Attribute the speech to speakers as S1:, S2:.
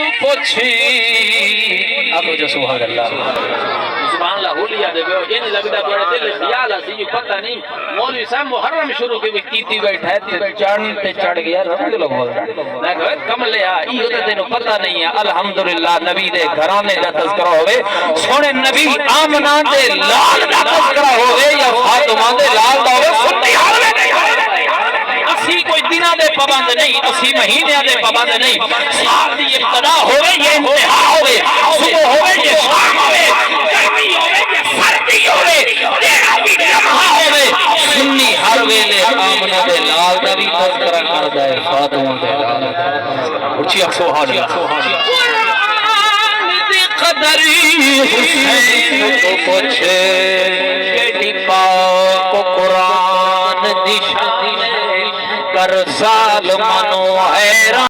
S1: تو پوچھیں آگو جو سبحان اللہ سبحان اللہ ہولیا دے بیو یہ نہیں لگتا بڑے دل خیال آسی جو پتہ نہیں مولوی صاحب محرم شروع کے کیتی بیٹھا ہے تے چڑھ گیا رمض لگو میں کہا کملے ای ہوتا تینوں پتہ نہیں ہے الحمدللہ نبی دے گھرانے دا تذکرہ ہوئے سونے نبی آمنہ دے لال دا تذکرہ ہوئے یا فاطمہ دے لال دا ہوئے سنتی حال میں نہیں اسی کوئی دنہ دے پابند نہیں اسی مہینے دے پابند نہیں سال دی ابتدا ہوئے یہ انتہا ہوئے صبح ہوئے یہ شام ہوئے گرمی ہوئے یہ سردی ہوئے تیرا بھی لمحہ ہوئے سنی ہر ویلے آمنہ دے لال دا بھی تذکرہ کر دائے فاطمہ دے لال دا اچھی سبحان اللہ قرآن دی قدری حسین تو پوچھے کہ پاک قرآن دی شان کر ظالمانو حیران